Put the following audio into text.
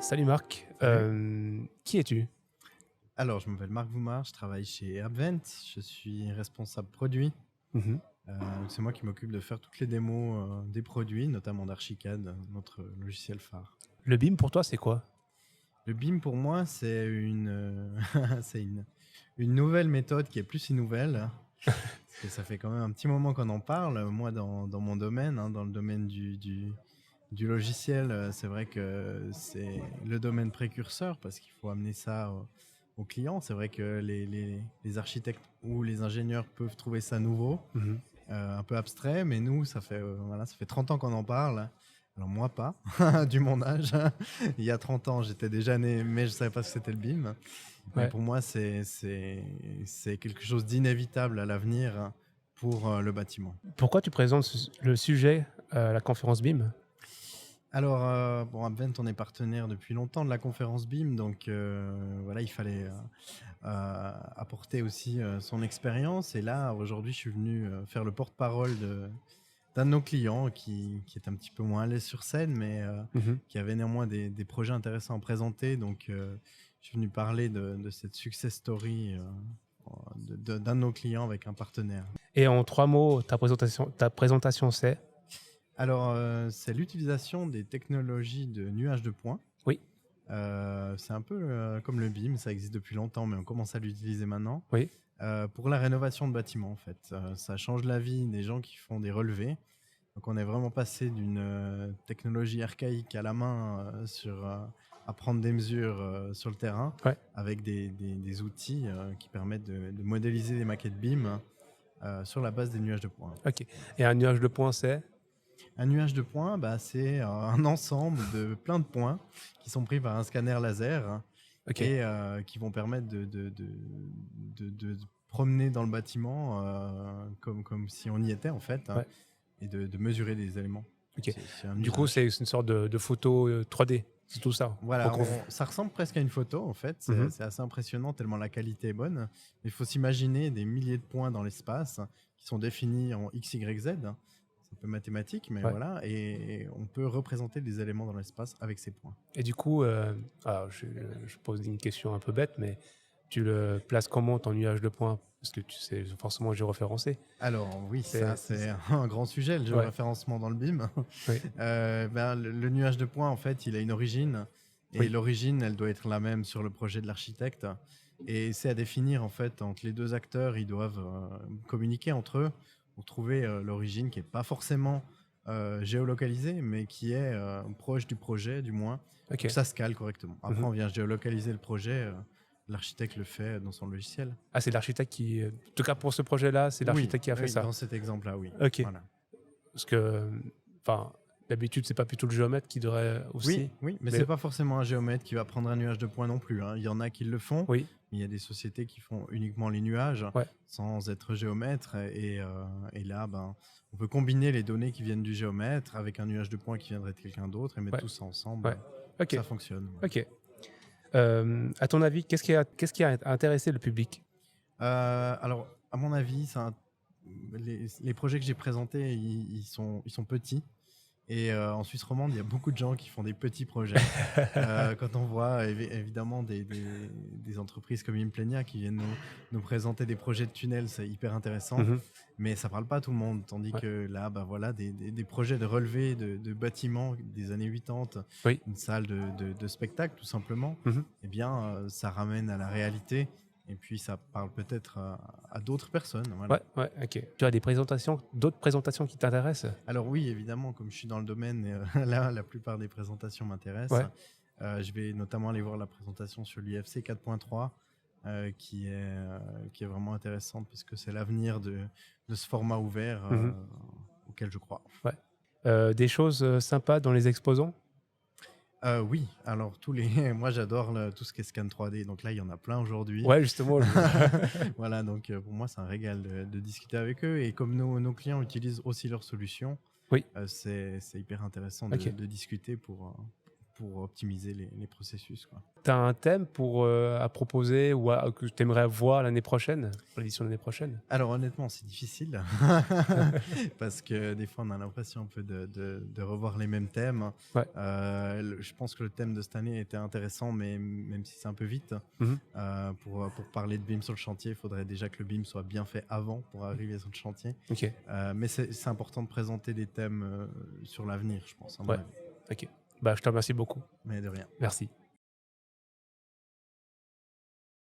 Salut Marc, Salut. qui es-tu? Alors, je m'appelle Marc Voumard, je travaille chez Advent, je suis responsable produit. Mmh. C'est moi qui m'occupe de faire toutes les démos des produits, notamment d'Archicad, notre logiciel phare. Le BIM pour toi, c'est quoi? Le BIM pour moi, c'est c'est une nouvelle méthode qui est plus si nouvelle, parce que ça fait quand même un petit moment qu'on en parle. Moi, dans mon domaine, hein, dans le domaine du logiciel, c'est vrai que c'est le domaine précurseur parce qu'il faut amener ça aux clients. C'est vrai que les architectes ou les ingénieurs peuvent trouver ça nouveau, Mmh. un peu abstrait, mais nous, voilà, ça fait 30 ans qu'on en parle. Alors moi pas, du mon âge. Il y a 30 ans, j'étais déjà né, mais je savais pas ce que c'était le BIM. Mais Ouais. pour moi, c'est quelque chose d'inévitable à l'avenir pour le bâtiment. Pourquoi tu présentes le sujet à la conférence BIM? Alors, bon, Advent, on est partenaire depuis longtemps de la conférence BIM, donc voilà, il fallait apporter aussi son expérience. Et là, aujourd'hui, je suis venu faire le porte-parole d'un de nos clients qui est un petit peu moins à l'aise sur scène, mais Mmh. qui avait néanmoins des projets intéressants à présenter. Donc, je suis venu parler de cette success story d'un de nos clients avec un partenaire. Et en 3 mots, ta présentation c'est? Alors, c'est l'utilisation des technologies de nuages de points. Oui, C'est un peu comme le BIM, ça existe depuis longtemps, mais on commence à l'utiliser maintenant. oui. Pour la rénovation de bâtiments, en fait. Ça change la vie des gens qui font des relevés. Donc, on est vraiment passé d'une technologie archaïque à la main à prendre des mesures sur le terrain Ouais. avec des outils qui permettent de modéliser des maquettes BIM sur la base des nuages de points. OK. Et un nuage de points, c'est? Un nuage de points, bah, c'est un ensemble de plein de points qui sont pris par un scanner laser OK. et qui vont permettre de promener dans le bâtiment comme si on y était en fait, Ouais. et de mesurer des éléments. OK. C'est un Du coup, usage. c'est une sorte de photo, 3D, c'est tout ça? Voilà, ça ressemble presque à une photo en fait, Mmh. c'est assez impressionnant tellement la qualité est bonne. Il faut s'imaginer des milliers de points dans l'espace qui sont définis en X, Y, Z. C'est un peu mathématique, mais Ouais. voilà, et on peut représenter des éléments dans l'espace avec ces points. Et du coup, alors je pose une question un peu bête, mais tu le places comment ton nuage de points? Parce que tu sais forcément géoréférencé. Alors oui, ça C'est c'est un grand sujet, le ouais, géoréférencement dans le BIM. oui, Ben, le nuage de points, en fait, il a une origine, et oui. l'origine, elle doit être la même sur le projet de l'architecte. Et c'est à définir, en fait, entre les deux acteurs, ils doivent communiquer entre eux pour trouver l'origine qui n'est pas forcément géolocalisée, mais qui est proche du projet, du moins, pour que OK. ça se cale correctement. Après, Mmh. on vient géolocaliser le projet, l'architecte le fait dans son logiciel. Ah, c'est l'architecte qui, en tout cas pour ce projet-là, c'est Oui, l'architecte qui a fait oui, ça? dans cet exemple-là, oui. OK. Voilà. Parce que, enfin, d'habitude, c'est pas plutôt le géomètre qui devrait Oui, aussi? oui, mais c'est Mais pas forcément un géomètre qui va prendre un nuage de points non plus, hein. Il y en a qui le font, oui, mais il y a des sociétés qui font uniquement les nuages ouais, sans être géomètre. Et là, ben, on peut combiner les données qui viennent du géomètre avec un nuage de points qui viendrait de quelqu'un d'autre et mettre ouais, tout ça ensemble ouais. pour que OK, ça fonctionne. Ouais. OK. À ton avis, qu'est-ce qui a intéressé le public? Alors, à mon avis, les projets que j'ai présentés, ils sont petits. Et en Suisse romande, il y a beaucoup de gens qui font des petits projets. Quand on voit évidemment des entreprises comme Implenia qui viennent nous présenter des projets de tunnels, c'est hyper intéressant, Mmh. mais ça parle pas à tout le monde. Tandis Ouais. que là, bah voilà, des projets de relevé de bâtiments des années 80, Oui. une salle de spectacle tout simplement, Mmh. eh bien, ça ramène à la réalité. Et puis ça parle peut-être à d'autres personnes. Voilà. Ouais, ouais, OK. Tu as d'autres présentations qui t'intéressent? Alors oui, évidemment, comme je suis dans le domaine, là, la plupart des présentations m'intéressent. Ouais. Je vais notamment aller voir la présentation sur l'UFC 4.3, qui est vraiment intéressante puisque c'est l'avenir de ce format ouvert Mmh. auquel je crois. Ouais. Des choses, sympas dans les exposants? Oui, alors moi j'adore tout ce qui est scan 3D, donc là il y en a plein aujourd'hui. Ouais, justement, je Voilà, donc pour moi c'est un régal de discuter avec eux, et comme nos clients utilisent aussi leurs solutions, oui, c'est hyper intéressant OK. de discuter pour optimiser les processus, quoi. Tu as un thème à proposer ou que tu aimerais voir l'année prochaine, pour l'édition de l'année prochaine? Alors honnêtement, c'est difficile parce que des fois, on a l'impression un peu de revoir les mêmes thèmes. Ouais. Je pense que le thème de cette année était intéressant, mais même si c'est un peu vite, Mhm. pour parler de BIM sur le chantier, il faudrait déjà que le BIM soit bien fait avant pour arriver sur le chantier. Ok. Mais c'est important de présenter des thèmes sur l'avenir, je pense, à mon Ouais. avis. Ok. Bah, je te remercie beaucoup. Mais de rien. Merci.